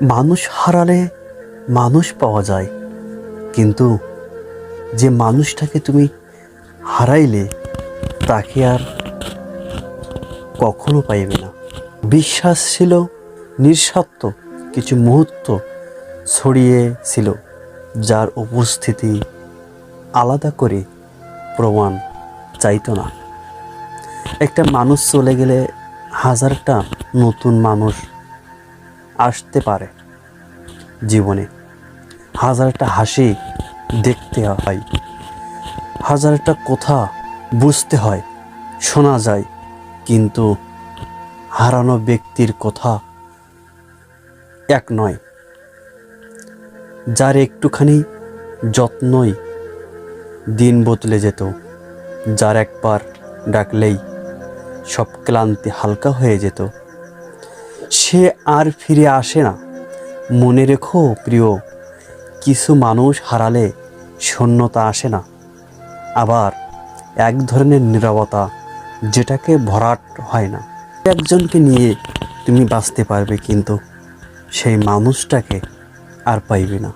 মানুষ হারালে মানুষ পাওয়া যায়, কিন্তু যে মানুষটাকে তুমি হারাইলে তাকে আর কখনো পাইবে না। বিশ্বাস ছিল নিঃস্বার্থ কিছু মুহূর্ত ছড়িয়েছিল, যার উপস্থিতি আলাদা করে প্রমাণ চাইতো না। একটা মানুষ চলে গেলে হাজারটা নতুন মানুষ আসতে পারে জীবনে, হাজারটা হাসি দেখতে হয়, হাজারটা কথা বুঝতে হয়, শোনা যায়, কিন্তু হারানো ব্যক্তির কথা এক নয়। যার একটুখানি যত্নই দিন বদলে যেত, যার একবার ডাকলেই সব ক্লান্তি হালকা হয়ে যেত, সে আর ফিরে আসে না। মনে রেখো প্রিয়, কিছু মানুষ হারালে শূন্যতা আসে না, আবার এক ধরনের নীরবতা, যেটাকে ভরাট হয় না। একজনকে নিয়ে তুমি বাঁচতে পারবে, কিন্তু সেই মানুষটাকে আর পাইবে না।